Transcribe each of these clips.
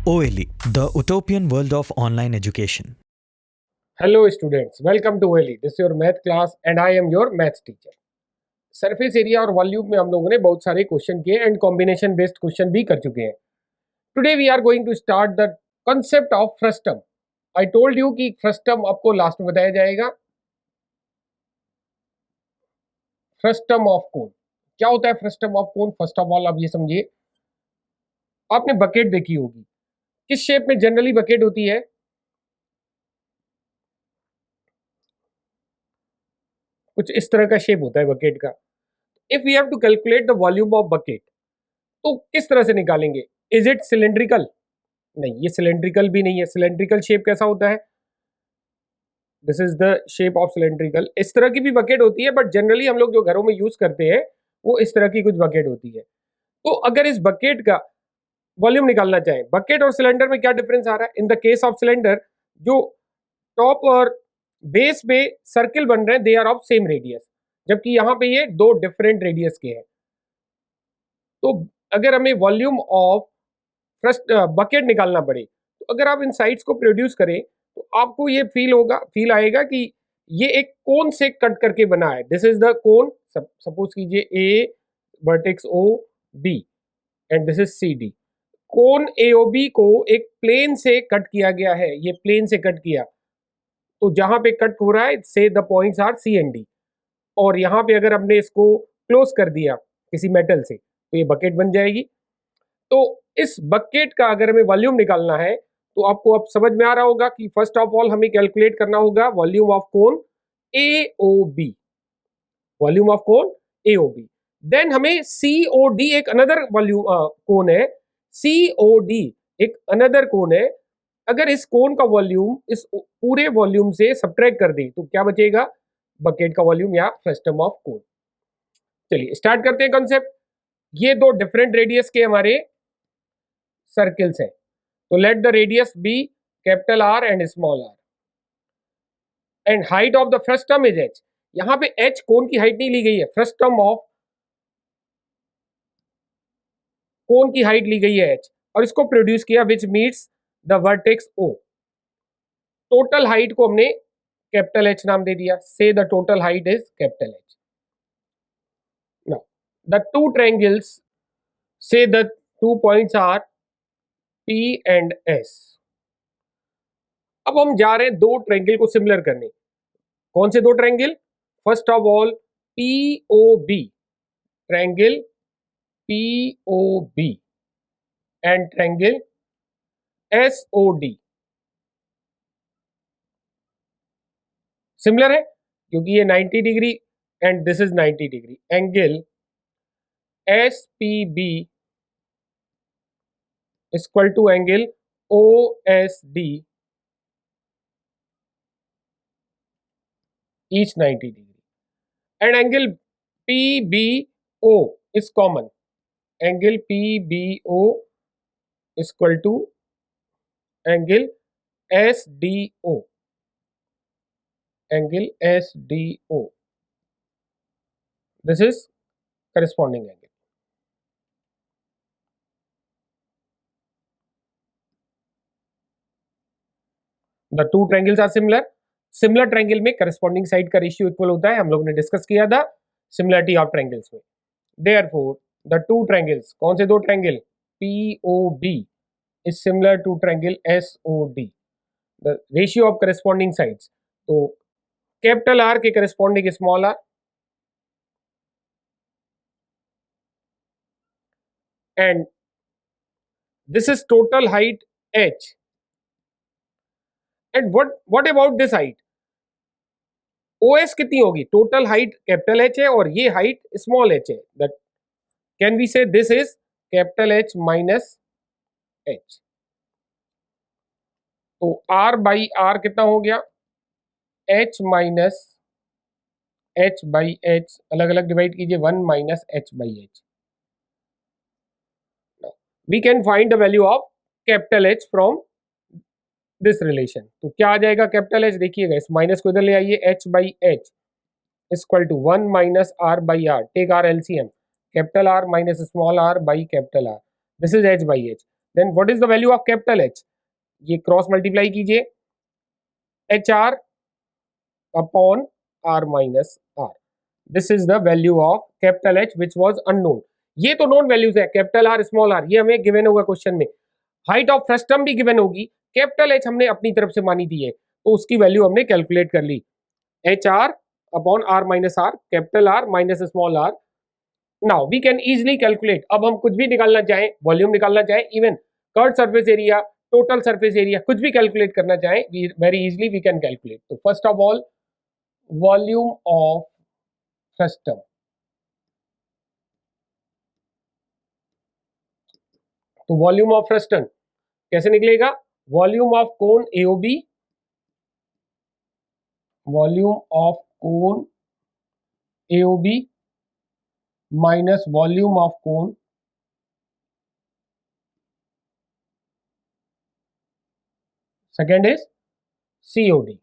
OLE, the utopian world of online education. Hello students, welcome to OLE. This is your math class and I am your maths teacher. Surface area और volume में हम लोगों ने बहुत सारे question किए and combination based question भी कर चुके हैं. Today we are going to start the concept of frustum. I told you कि फ्रस्टम आपको लास्ट में बताया जाएगा. फ्रस्टम ऑफ कोन क्या होता है? Frustum of cone first of all आप ये समझिए, आपने बकेट देखी होगी. किस शेप में जनरली बकेट होती है? कुछ इस तरह का शेप होता है बकेट का. If we have to calculate the volume of bucket, तो किस तरह से निकालेंगे? Is it cylindrical? नहीं, ये सिलेंड्रिकल भी नहीं है. सिलेंड्रिकल शेप कैसा होता है? This is the shape of cylindrical. इस तरह की भी बकेट होती है, बट जनरली हम लोग जो घरों में यूज करते हैं वो इस तरह की कुछ बकेट होती है. तो अगर इस बकेट का वॉल्यूम निकालना चाहें, बकेट और सिलेंडर में क्या डिफरेंस आ रहा है? In the case of cylinder, जो टॉप और बेस पे सर्किल बन रहे हैं, they are of same radius, जबकि यहाँ पे ये दो डिफरेंट रेडियस के हैं. तो अगर हमें वॉल्यूम ऑफ फर्स्ट बकेट निकालना पड़े, तो अगर आप इन साइड्स को प्रोड्यूस करें तो आपको ये फील आएगा कि ये एक कोन से कट करके बना है. This is the cone. Suppose कीजिए A vertex O B and this is C D. Cone A O B को एक प्लेन से कट किया गया है. ये प्लेन से कट किया, तो जहां पे कट हो रहा है से the points are C and D, और यहाँ पे अगर हमने इसको क्लोज कर दिया किसी मेटल से, तो ये बकेट बन जाएगी. तो इस बकेट का अगर हमें वॉल्यूम निकालना है, तो आपको अब समझ में आ रहा होगा कि फर्स्ट ऑफ ऑल हमें कैलकुलेट करना होगा volume of cone A O B. Volume of cone A O B. Then हमें सी ओ डी, एक अनदर वॉल्यूम कोन है. सी ओ डी एक अनदर कोन है. अगर इस कोन का वॉल्यूम इस पूरे वॉल्यूम से सब्ट्रैक्ट कर दें, तो क्या बचेगा? बकेट का वॉल्यूम या फ्रस्टम ऑफ कोन. चलिए स्टार्ट करते हैं कॉन्सेप्ट. ये दो डिफरेंट रेडियस के हमारे सर्किल्स हैं, तो let the radius be capital R and small are, and height of the frustum is H. यहां पे एच कोन की हाइट नहीं ली गई है, फ्रस्टम ऑफ कोन की हाइट ली गई है एच, और इसको प्रोड्यूस किया which meets the vertex O. Total height को हमने कैपिटल एच नाम दे दिया. Say the total height is capital H. Now the two triangles, say the two points are P and S. अब हम जा रहे हैं दो ट्रायंगल को सिमिलर करने. कौन से दो triangle? First of all POB, triangle POB and triangle SOD. Similar है क्योंकि ये 90 degree and this is 90 degree. Angle SPB equal to angle OSD, each 90 degree, and angle PBO is common. Angle PBO is equal to angle SDO. Angle SDO. This is corresponding angle. The two triangles are similar. Similar triangle में corresponding side का ratio equal होता है. हम लोग ने discuss किया था similarity of triangles में. देयरफॉर द टू ट्रायंगल्स, कौन से दो triangle? POB is similar to triangle SOD. The ratio of corresponding sides, तो कैपिटल आर के corresponding small are, and this is total height H. And what about this height? OS कितनी होगी? Total height capital H है और ये height small h है. That can we say this is capital H minus H. तो R by R कितना हो गया? H minus H by H. अलग अलग डिवाइड कीजिए. 1 minus H by H. We can find the value of capital H from this relation. तो क्या आ जाएगा कैपिटल H? देखिएगा, इस माइनस को इधर ले आइए. H by H equal to 1 minus R by R. Take R LCM. Capital R minus small r by capital R. This is H by H. Then what is the value of capital H, ये cross multiply कीजिए H R upon R minus R, this is the value of capital H which was unknown. ये तो known values है, capital R small R ये हमें given होगा question में, height of frustum भी गिवन होगी, कैपिटल एच हमने अपनी तरफ से मानी दी है तो उसकी वैल्यू हमने कैलकुलेट कर ली, H R upon R minus R, capital R minus small R. Now we can easily calculate, अब हम कुछ भी निकालना चाहें, वॉल्यूम निकालना चाहें, even curve surface area, total surface area, कुछ भी कैलकुलेट करना चाहें, very easily we can calculate. तो first of all volume of frustum, तो वॉल्यूम ऑफ फ्रस्टम कैसे निकलेगा, volume of cone AOB, volume of cone AOB minus volume of cone second is COD.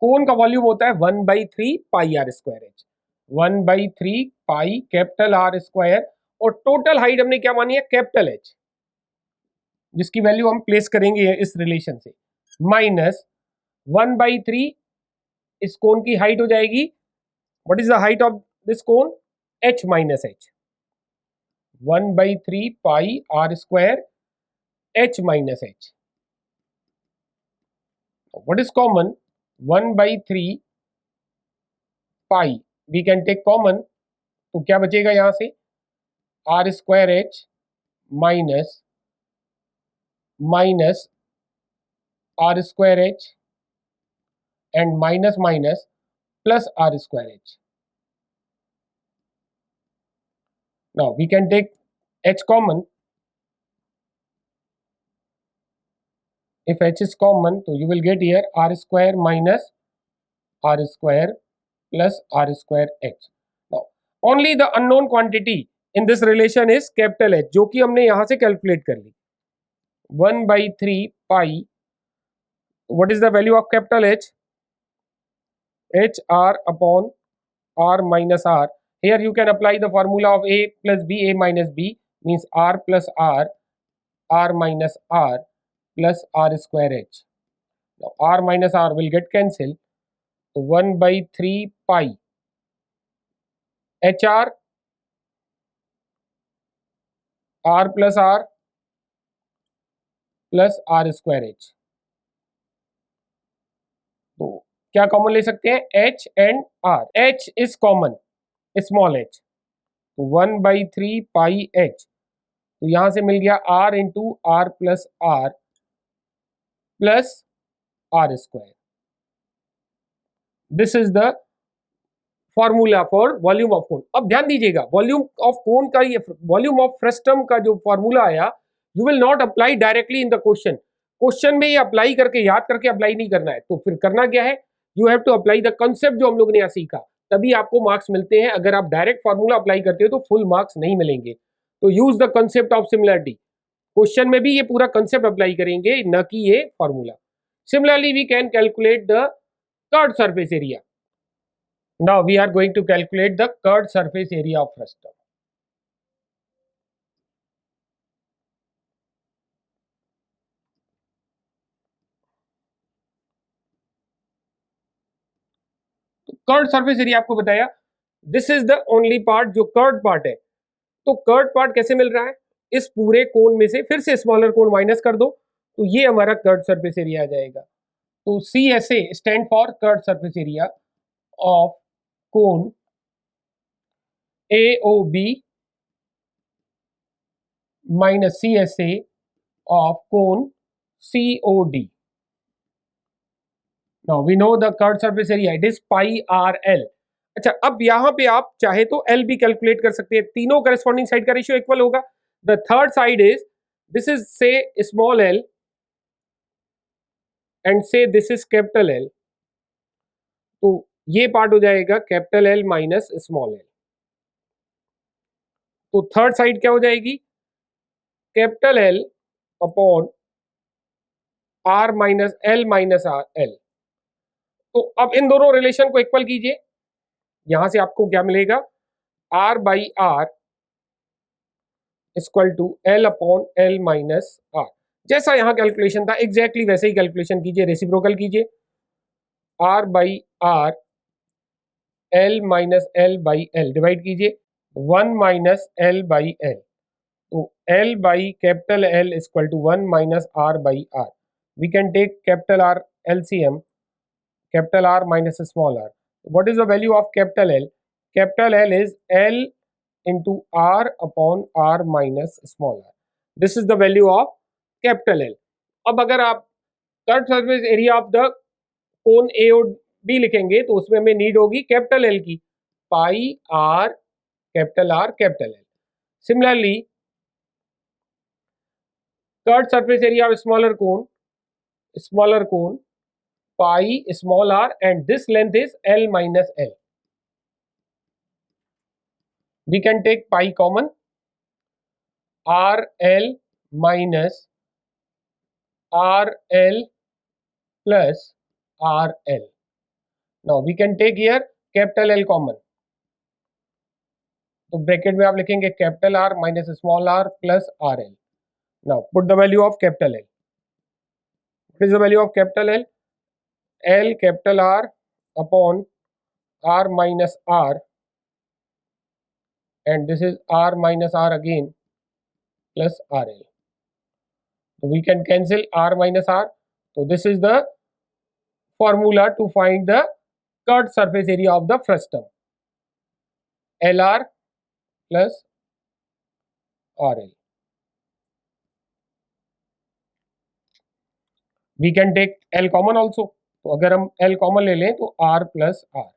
Cone का volume होता है 1/3 pi R square H, 1/3 pi capital R square, और total height हमने क्या मानी है कैपिटल एच, जिसकी वैल्यू हम प्लेस करेंगे इस रिलेशन से, माइनस 1/3 इस कोन की हाइट हो जाएगी, what is the height of this cone, h minus h, 1/3 pi R square h minus h, what is common, 1/3 pi we can take common, तो क्या बचेगा यहां से, R square H minus minus R square H and minus minus plus R square H. Now we can take h common, if h is common so you will get here r square minus r square plus r square h। now only the unknown quantity in this relation is capital H, जो कि हमने यहां से calculate कर ली, 1/3 पाई, what is the value of capital H, h r upon r minus r, here you can apply the formula of a plus b, a minus b means r plus r minus r plus r square h। now r minus r will get cancelled, so 1/3 pi hr r plus r square h। तो क्या common ले सकते हैं, h and r, h is common small h, तो 1/3 पाई h, तो यहां से मिल गया r into r plus r square, this is the formula for volume of कोन। अब ध्यान दीजिएगा वॉल्यूम ऑफ कोन का, ये वॉल्यूम ऑफ फ्रस्टम का जो फॉर्मूला आया, you will not apply directly in the question, question में ये अप्लाई करके याद करके अप्लाई नहीं करना है, तो फिर करना क्या है, you have to apply the concept जो हम लोग ने यहाँ सीखा, तभी आपको मार्क्स मिलते हैं। अगर आप डायरेक्ट फॉर्मूला अप्लाई करते हो तो फुल मार्क्स नहीं मिलेंगे, तो use the concept of similarity, question में भी ये पूरा कंसेप्ट अप्लाई करेंगे, न कि ये formula. Similarly we can calculate the curved surface area. Now we are going to calculate the curved surface area of frustum. तो कर्व्ड सरफेस एरिया आपको बताया, this is the only part जो curved part है। तो curved part कैसे मिल रहा है, इस पूरे कोन में से फिर से स्मॉलर कोन माइनस कर दो, तो ये हमारा कर्व्ड सरफेस एरिया आ जाएगा। तो CSA stand for curved surface area of cone AOB minus CSA of cone COD. Now we know the curved surface area, it is pi RL। अच्छा, अब यहां पे आप चाहे तो L भी कैलकुलेट कर सकते हैं, तीनों करस्पॉन्डिंग साइड का रेशियो इक्वल होगा। The third side is, this is से स्मॉल l एंड से दिस इज कैपिटल L, तो ये पार्ट हो जाएगा capital L minus small l। तो थर्ड साइड क्या हो जाएगी, capital L upon R minus L minus L। तो अब इन दोनों रिलेशन को इक्वल कीजिए, यहां से आपको क्या मिलेगा, R by R equal to L upon L minus R. जैसा यहाँ कैलकुलेशन था एग्जैक्टली वैसे ही कैलकुलेशन कीजिए, रेसिप्रोकल कीजिए, R by R L minus L by L divide कीजिए 1 माइनस एल बाई एल, तो L by capital L equal to 1 minus R by R. We can take capital R LCM, capital R minus small r. What is the value of capital L? Capital L is L into R upon R minus small r. This is the value of capital L. अब अगर आप curve surface area of the cone A और B लिखेंगे तो उसमें हमें need होगी capital L की, pi R capital L. Similarly curve surface area of smaller cone pi small r, and this length is L minus L. We can take pi common, RL minus RL plus RL. Now we can take here capital L common. तो bracket में आप लिखेंगे capital R minus small r plus RL. Now put the value of capital L. What is the value of capital L? L capital R upon R minus R, and this is R minus R again plus RL. So we can cancel R minus R. So this is the formula to find the curved surface area of the frustum. LR plus RL. We can take L common also. तो अगर हम L common ले लें तो R plus R.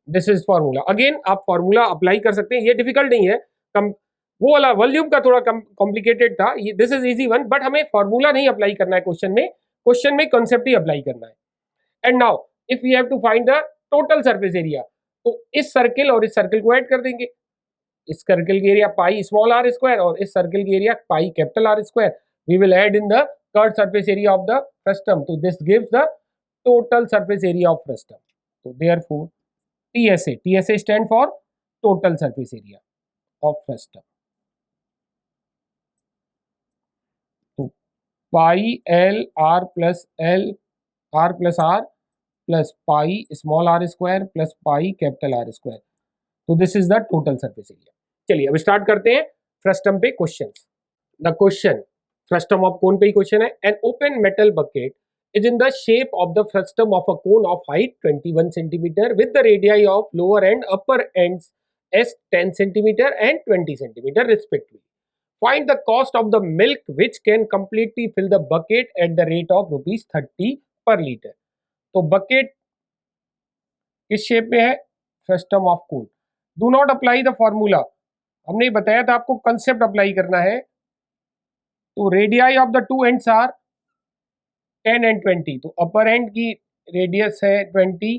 This is formula. Again आप formula apply कर सकते हैं, ये डिफिकल्ट नहीं है. वो वाला वॉल्यूम का थोड़ा कॉम्प्लिकेटेड था, this is easy one, but हमें फॉर्मूला नहीं अप्लाई करना है क्वेश्चन में कॉन्सेप्ट ही अप्लाई करना है. And now if we have to find the total surface area, तो इस सर्किल और इस सर्किल को ऐड कर देंगे. इस सर्किल की area pi small R square और इस सर्किल की area pi capital R square. We will add in the curved surface area of the frustum. तो this gives the total surface area of frustum. So therefore TSA stand for total surface area of frustum. So pi L R plus L R plus R plus pi small r square plus pi capital R square. So this is the total surface area. चलिए अब start करते हैं frustum पे questions. The question frustum of कोन पे ही question है. An open metal bucket is in the shape of the frustum of a cone of height 21 cm with the radii of lower and upper ends as 10 cm and 20 cm respectively. Find the cost of the milk which can completely fill the bucket at the rate of rupees 30 per liter. तो bucket किस shape में है? Frustum of cone. Do not apply the formula. हमने बताया था आपको concept apply करना है. तो radii of the two ends are 10 and 20. तो अपर एंड की रेडियस है 20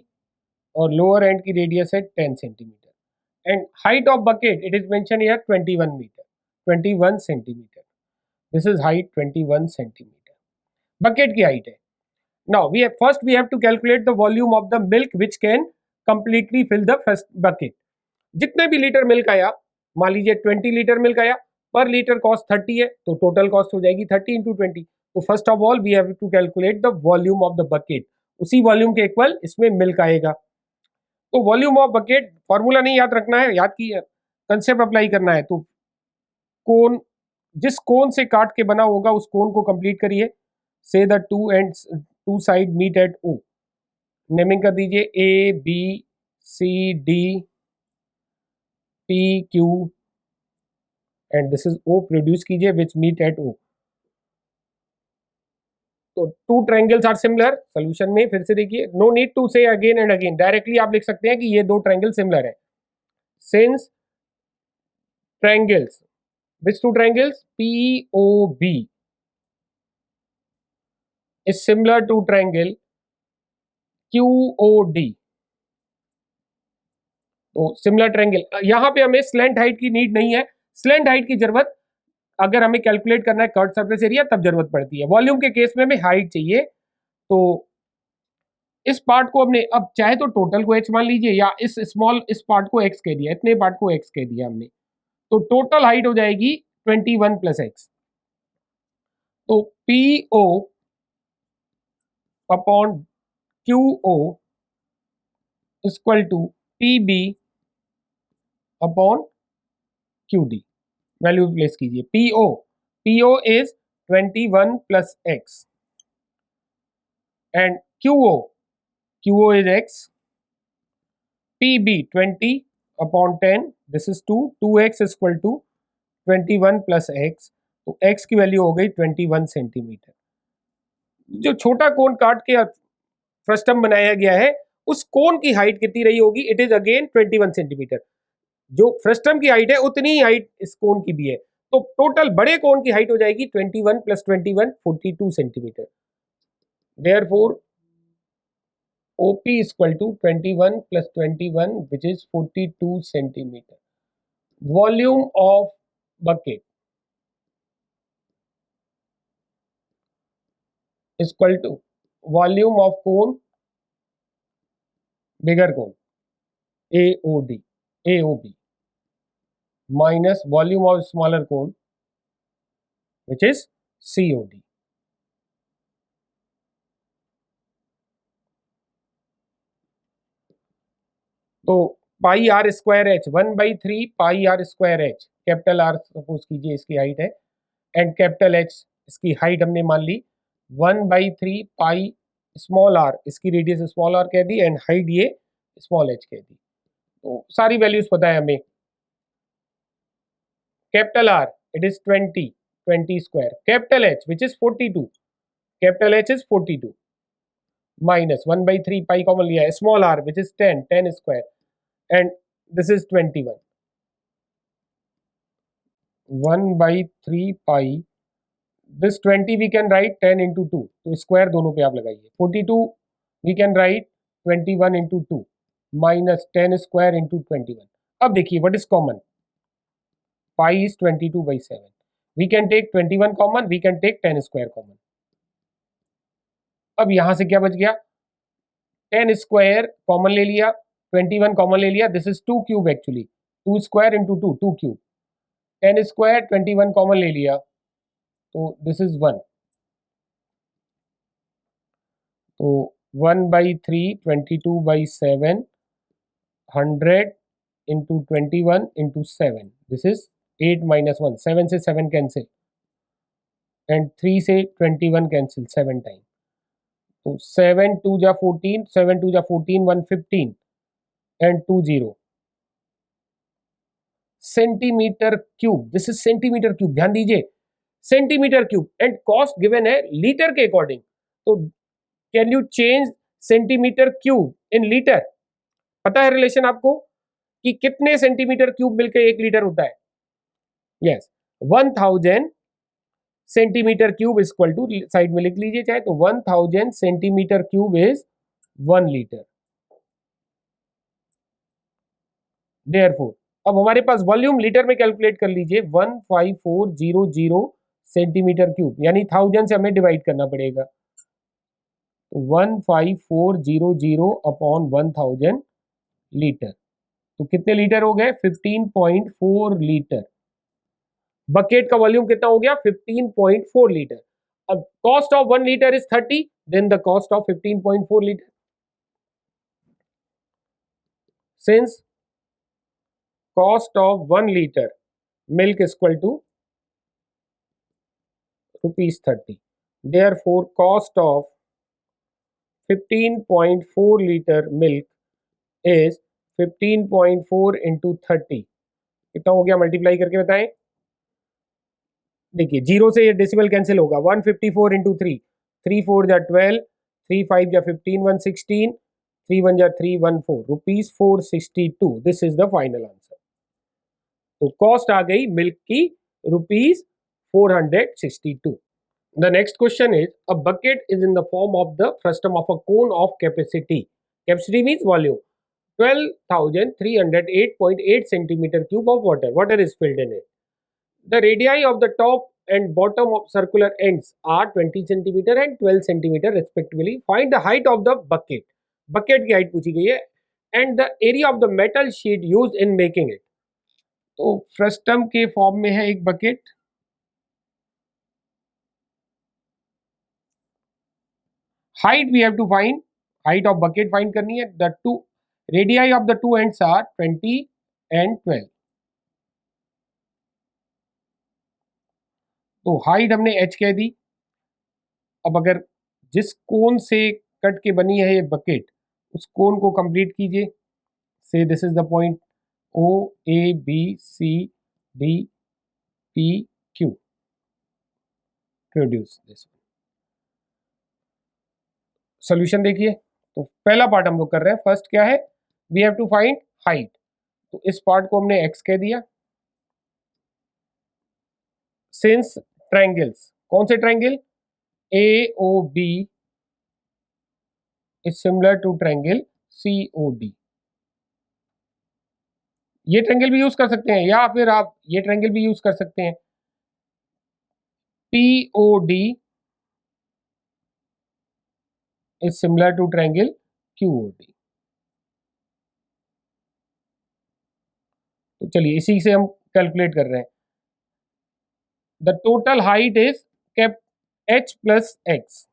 और लोअर एंड की रेडियस है 10 centimetre. And height of bucket it is mention here 21 centimetre. This is height 21 centimetre. Bucket की हाइट है. Now we have to calculate the volume of the milk which can completely fill the first bucket. जितने भी litre milk आया, मान लीजिए 20 litre milk आया, पर litre cost 30 है, तो टोटल कॉस्ट हो जाएगी 30 इंटू 20. तो first of all we have to calculate the volume of the bucket. उसी वॉल्यूम के इक्वल इसमें मिल्क आएगा. तो वॉल्यूम ऑफ बकेट फॉर्मूला नहीं याद रखना है, याद की कंसेप्ट अप्लाई करना है. तो कोन, जिस कोन से काट के बना होगा उस कोन को कंप्लीट करिए. Say the two side meet at O. Naming कर दीजिए A B C D P Q and this is O. Produce कीजिए विच मीट एट ओ. तो two triangles are similar. Solution में फिर से देखिए, no need to say again and again, directly आप लिख सकते हैं कि ये दो ट्रायंगल सिमिलर है. Since triangles, which two triangles? P O B is similar to triangle Q O D. तो सिमिलर ट्रायंगल. यहां पे हमें स्लैंट हाइट की नीड नहीं है. स्लैंट हाइट की जरूरत अगर हमें कैलकुलेट करना है कर्व्ड सरफेस एरिया तब जरूरत पड़ती है. वॉल्यूम के केस में हमें हाइट चाहिए. तो इस पार्ट को हमने, अब चाहे तो टोटल को h मान लीजिए या इस पार्ट को x कह दिया, इतने पार्ट को x कह दिया हमने. तो टोटल हाइट हो जाएगी 21 प्लस एक्स। तो PO upon QO equal to PB upon QD। Value place कीजिए। PO is 21 plus X and QO is x, PB 20 upon 10, this is 2x is equal to 21 plus x, तो x की value हो गई 21 centimetre. जो छोटा कोण काट के फ्रस्टम बनाया गया है उस कोण की हाइट कितनी रही होगी? It is again 21 centimetre. जो फ्रस्टम की हाइट है उतनी ही हाइट इस कोण की भी है, तो टोटल बड़े कोण की हाइट हो जाएगी 21 plus 21 42 centimetre. Therefore OP is equal to 21 plus 21 which is 42 centimeter. Volume of bucket is equal to volume of cone, bigger cone AOB minus volume of smaller cone which is COD. तो pi R square H 1/3 pi R square H, capital R suppose कीजिए इसकी height है and capital H इसकी height हमने मान ली 1/3 pi small R, इसकी radius small R कह दी एंड हाइट ये स्मॉल एच कह दी। तो सारी वैल्यूज पता है हमें। Capital R it is 20 square, capital H which is 42, capital H is 42 minus 1/3 pi common लिया है, small R which is 10 square and this is 21, 1/3 pi, this 20 we can write 10 into 2, तो स्क्वायर दोनों पे आप लगाइए। 42 we can write 21 into 2 minus 10 square into 21। अब देखिए what is common, pi is 22/7, we can take 21 common, we can take 10 square common। अब यहां से क्या बच गया, 10 स्क्वायर कॉमन ले लिया, 21 कॉमन ले लिया, this is 2 cube actually, 2 square into 2 cube, 10 square 21 common ले लिया तो दिस इज 1, तो 1/3 22/7 100 into 21 into 7, this is 8 minus 1, 7 से 7 कैंसिल एंड 3 से 21 कैंसिल 7 टाइम, तो 7 2 जा 14, 7 2 जा 14, 115 and 20 centimetre cube, this is centimetre cube, ध्यान दीजिए centimetre cube and cost given है लीटर के अकॉर्डिंग, तो can you change centimetre cube in litre? पता है रिलेशन आपको कि कितने सेंटीमीटर क्यूब मिलकर 1 लीटर होता है? Yes, 1000 centimetre cube is equal to, side में लिख लीजिए चाहे तो 1000 centimetre cube is 1 litre. Therefore अब हमारे पास वॉल्यूम लीटर में कैलकुलेट कर लीजिए 15400 सेंटीमीटर क्यूब, यानी 1000 से हमें डिवाइड करना पड़ेगा, 15400 अपॉन 1000 लीटर, तो कितने लीटर हो गए? 15.4 लीटर। बकेट का वॉल्यूम कितना हो गया? 15.4 लीटर। अब cost of 1 litre is 30, then the cost of 15.4 litre, since cost of 1 liter milk is equal to ₹30, therefore cost of 15.4 liter milk is 15.4 into 30, कितना हो गया? मल्टीप्लाई करके बताएं। देखिए जीरो से ये डेसिमल कैंसिल होगा, 154 into 3, 3 4 जा 12, 3 5 जा 15, 116, 3 1 जा 3, 14, ₹462, this is the final answer. तो कॉस्ट आ गई मिल्क की ₹462। The next question is a bucket is in the form of the frustum of a cone of capacity, capacity means volume 12,308.8 centimeter cube of water. Water is filled in it. The radii of the top and bottom of circular ends are 20 centimeter and 12 centimeter respectively. Find the height of the bucket. Bucket की height पूछी गई है and the area of the metal sheet used in making it. तो frustum के form में है एक bucket, height we have to find, height of bucket find करनी है। The two radii of the two ends are 20 and 12। तो height हमने h कह दी। अब अगर जिस कोन से कट के बनी है ये बकेट, उस कोन को कंप्लीट कीजिए। से this is the point O A B C D P Q, produce this. Solution देखिए, तो पहला पार्ट हम लोग कर रहे हैं। फर्स्ट क्या है, we have to find height. तो इस पार्ट को हमने x कह दिया। सिंस ट्रायंगल्स, कौन से triangle, AOB is similar to triangle COD। ये ट्रायंगल भी यूज कर सकते हैं या फिर आप ये ट्रायंगल भी यूज कर सकते हैं। POD is similar to triangle QOD। तो चलिए इसी से हम कैलकुलेट कर रहे हैं। The total height is cap h plus x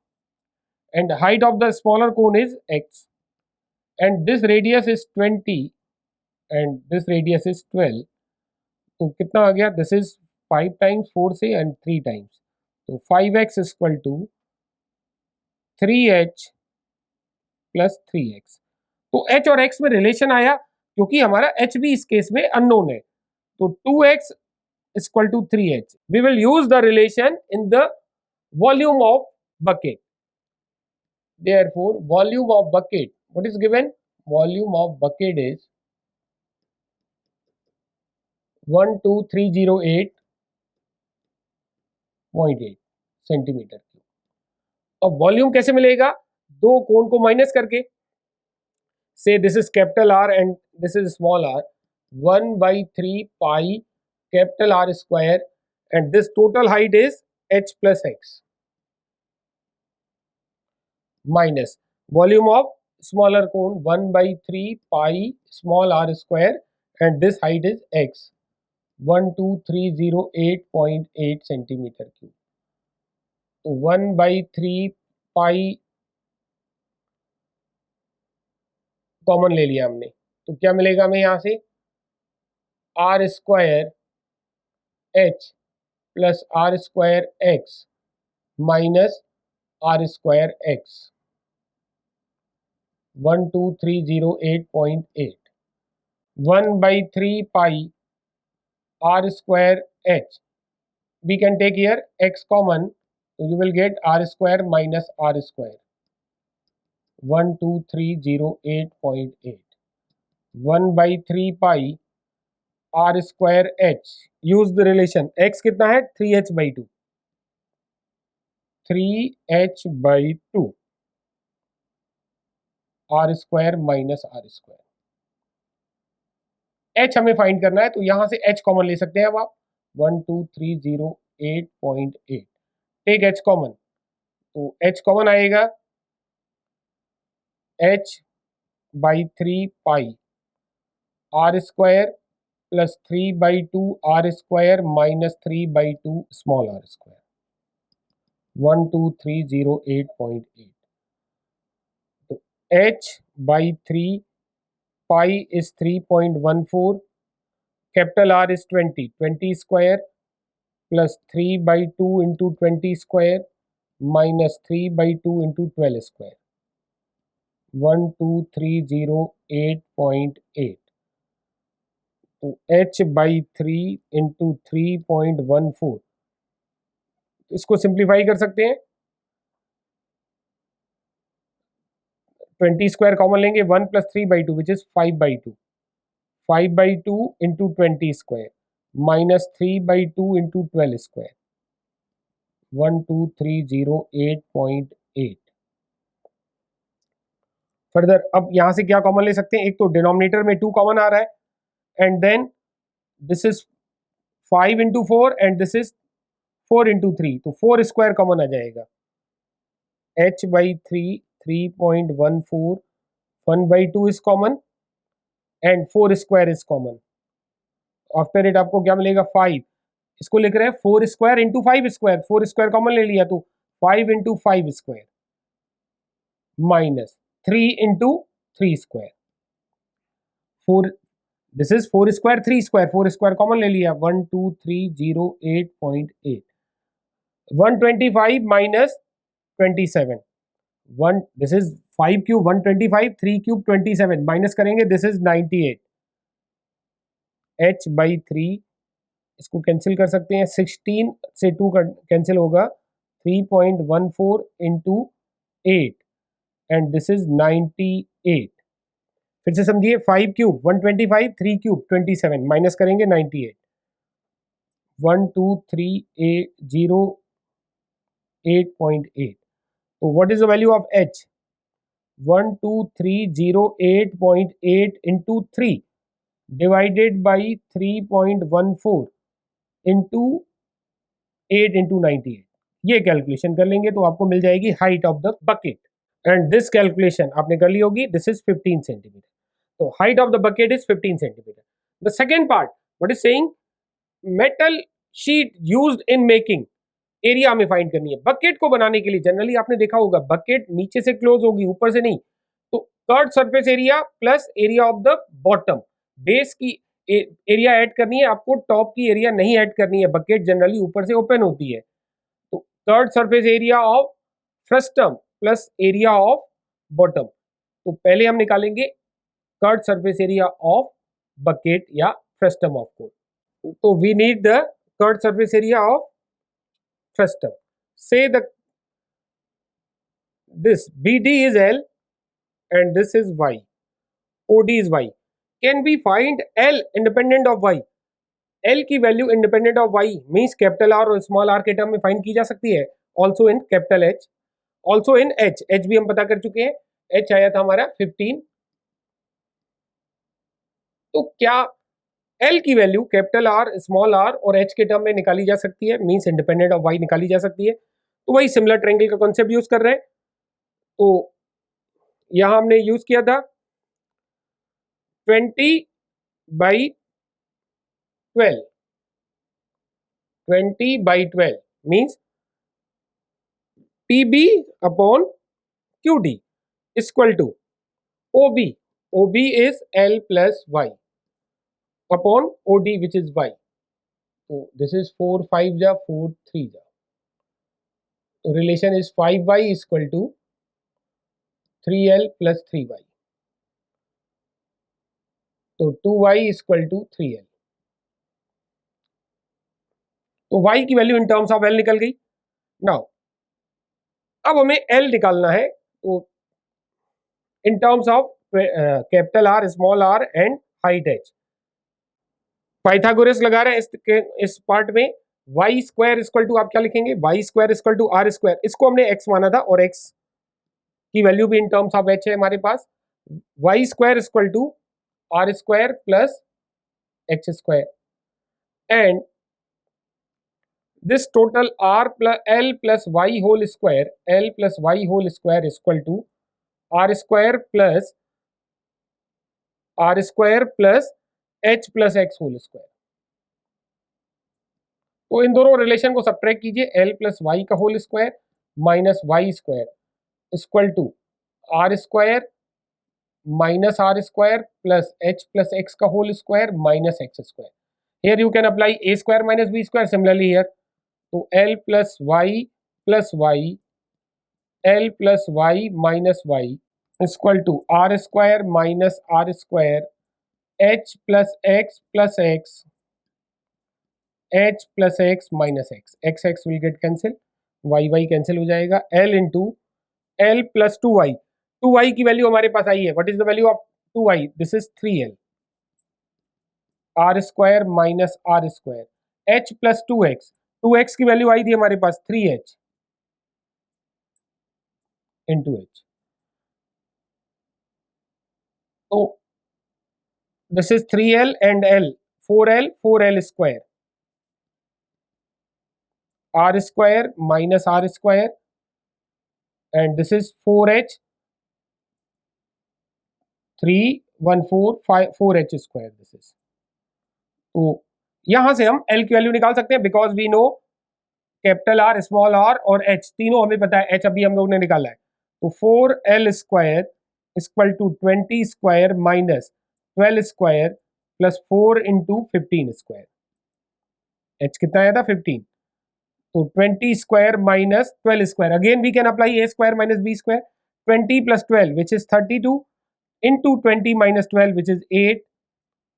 and height of the smaller cone is x and this radius is 20 and this radius is 12। तो कितना आ गया, दिस इज 5 टाइम्स 4 से एंड 3 टाइम्स, तो 5x equal to 3h plus 3x। तो h और x में relation आया क्योंकि हमारा h भी इस केस में अननोन है। तो 2x equal to 3h। We will use the relation in the volume of bucket. Therefore, volume of bucket, what is given? Volume of bucket is 12308.8 centimetre cube. अब volume कैसे मिलेगा, दो कोण को माइनस करके। से this is capital R and this is small r, 1/3 pi capital R square and this total height is h plus x minus volume of smaller cone 1/3 pi small r square and this height is x 12308.8 centimeter cube। तो 1/3 pi common ले लिया हमने, तो क्या मिलेगा हमें यहाँ से, r square h plus r square x minus r square x 12308.8 1/3 pi r square h, we can take here x common, so you will get r square minus r square 12308.8 1/3 pi r square h, use the relation x कितना है 3h/2 3h/2 r square minus r square। h हमें find करना है तो यहां से h common ले सकते हैं। अब आप 12308.8 टेक h कॉमन, तो h कॉमन आएगा h/3 पाई r square plus 3/2 r square minus 3/2 small r square 12308.8। तो h/3 pi is 3.14, capital R is 20 square plus 3/2 into 20 square minus 3/2 into 12 square 12308.8। तो h/3 into 3.14, इसको सिंप्लीफाई कर सकते हैं। 20 square common लेंगे, 1 plus 3/2 which is 5/2 5/2 into 20 square minus 3/2 into 12 square 12308.8। Further अब यहां से क्या कॉमन ले सकते हैं, एक तो डिनोमिनेटर में 2 कॉमन आ रहा है and then this is 5 into 4 and this is 4 into 3, तो 4 स्क्वायर कॉमन आ जाएगा। h/3 3.14 1/2 is common and 4 square is common after it आपको क्या मिलेगा 5, इसको लिख रहे हैं 4 square into 5 square, 4 square common ले लिया तो 5 into 5 square minus 3 into 3 square, 4 this is 4 square 3 square, 4 square common ले लिया 12308.8, 125 minus 27, 1 this is 5 cube 125, 3 cube 27 minus करेंगे दिस इज 98, h बाई 3 इसको कैंसिल कर सकते हैं, 16 से 2 कैंसिल होगा, 3.14 इंटू 8 एंड दिस इज 98, फिर से समझिए 5 क्यूब 125, 3 क्यूब 27 माइनस करेंगे 98, 12308.8, तो what is the value of h, 12308.8 into 3 divided by 3.14 into 8 into 98, ये कैलकुलेशन कर लेंगे तो आपको मिल जाएगी height of the bucket, and this calculation आपने कर ली होगी, दिस इज 15 सेंटीमीटर, तो height of the bucket is 15 centimetre. The second part what is saying, metal sheet used in making, area हमें फाइंड करनी है. बकेट को बनाने के लिए जनरली आपने देखा होगा बकेट नीचे से क्लोज होगी ऊपर से नहीं, तो curved surface area plus area of the bottom, base की एरिया ऐड करनी है आपको, टॉप की एरिया नहीं ऐड करनी है, बकेट जनरली ऊपर से ओपन होती है, तो curved surface area of frustum plus area of bottom, तो पहले हम निकालेंगे curved surface area of bucket या फ्रस्टम ऑफ कोन, तो we need the curved surface area of frustum. Say this BD is L and this is Y. OD is Y. Can we find L independent of Y? L की value independent of Y means capital R और small r के term में find की जा सकती है. Also in capital H, also in H. H भी हम पता कर चुके हैं, H आया था हमारा 15. तो क्या L की value capital R, small r और H के टर्म में निकाली जा सकती है, मीन्स इंडिपेंडेंट ऑफ Y निकाली जा सकती है. तो वही सिमिलर ट्रायंगल का कॉन्सेप्ट यूज कर रहे हैं. तो यहां हमने यूज किया था 20 by 12, 20 by 12 means PB upon QD equal to OB, OB is L plus Y upon OD which is Y. So this is 4 5 ja 4 3 ja. So relation is 5Y is equal to 3L plus 3Y. तो 2Y is equal to 3L. तो Y की value in terms of L निकल गई. Now अब हमें L निकालना है, तो in terms of capital R, small r and height H. Pythagoras लगा रहे हैं इस पार्ट में, वाई स्क्वायर इक्वल टू आप क्या लिखेंगे, Y square equal to R square, इसको हमने एक्स माना था और एक्स की वैल्यू भी इन टर्म्स ऑफ एच है हमारे पास. Y square equal to R square plus X square and this total R plus L plus Y whole square, L plus Y whole square equal to R square plus H plus X whole square. तो इन दोनों relation को subtract कीजिए, L plus Y का whole square minus Y square equal to R square minus R square plus H plus X का whole square minus x square. Here you can apply A square minus B square. Similarly here तो L plus Y L plus Y minus Y equal to R square minus R square H plus X h plus x minus x, x will get cancel, y cancel हो जाएगा, l into l plus 2y, 2y की value हमारे पास आई है. What is the value of 2y, this is 3l, r square minus R square, h plus 2x की value आई थी हमारे पास 3h इंटू h. तो this is 3l and l, 4l square, r square minus r square and this is 4h 3 1 4 5 4h square. This is तो यहां से हम एल की वैल्यू निकाल सकते हैं because we know capital R, small R और एच, तीनों हमें पता है, एच अभी हम लोग ने निकाला है। तो 4L square equal to 20 square minus 12 square plus 4 into 15 square. H कितना आया था? 15। तो 20 square minus 12 square, again we can apply A square minus B square. 20 plus 12 which is 32 into 20 minus 12 which is 8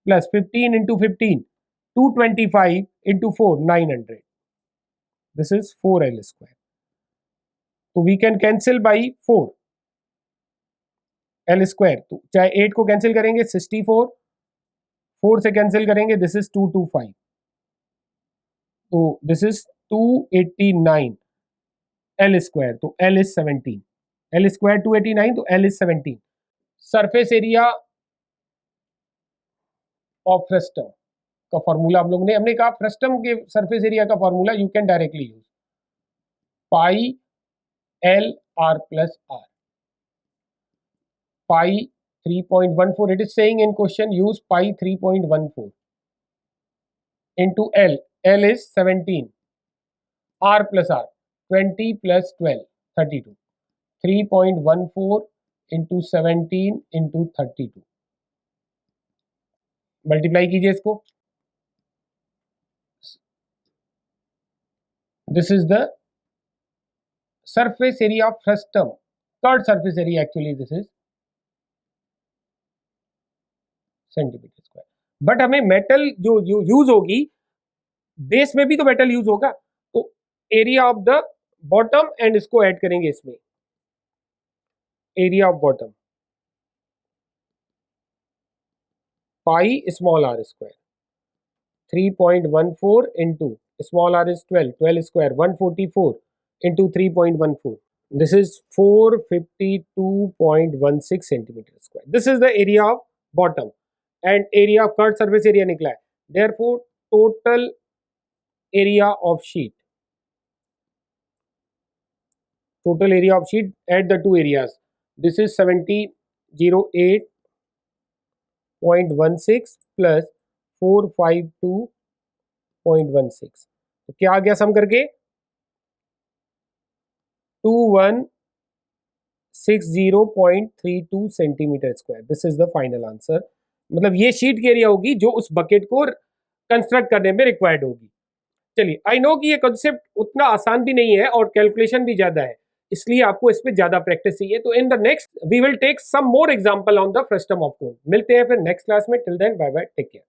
plus 15 into 15 225 into 4 900. This is 4L square. So we can cancel by 4 L square. तो चाहे 8 को cancel करेंगे 64, 4 से cancel करेंगे this is 225. तो this is 289 L square. तो L is 17. L square 289 तो L is 17. Surface area of frustum का फॉर्मूला हमने कहा फ्रस्टम के सरफेस एरिया का formula you can directly use pi L R plus R. Pi 3.14, it is saying in question use pi 3.14 into L. L is 17, R plus R 20 plus 12 32, 3.14 into 17 into 32। Multiply कीजिए इसको। This is the surface area of frustum, third surface area actually this is centimetre square. But हमें metal जो use होगी, base में भी तो metal use होगा, तो area of the bottom and इसको ऐड करेंगे इसमें, area of bottom pi small R square 3.14 into small R is 12, 12 square 144 into 3.14, this is 452.16 centimetre square. This is the area of bottom and area of curve surface area निकला है। Therefore total area of sheet, total area of sheet at the two areas, this is 7008.16 plus 452.16। तो क्या आ गया सम करके 2160.32 centimetre square. This is the final answer. मतलब ये sheet की area होगी जो उस बकेट को कंस्ट्रक्ट करने में रिक्वायर्ड होगी। चलिए, आई नो कि ये कॉन्सेप्ट उतना आसान भी नहीं है और कैलकुलेशन भी ज्यादा है, इसलिए आपको इस पे ज्यादा प्रैक्टिस चाहिए। तो in the next we will take some more example on the frustum of cone. मिलते हैं फिर नेक्स्ट क्लास में। Till then bye bye, take care.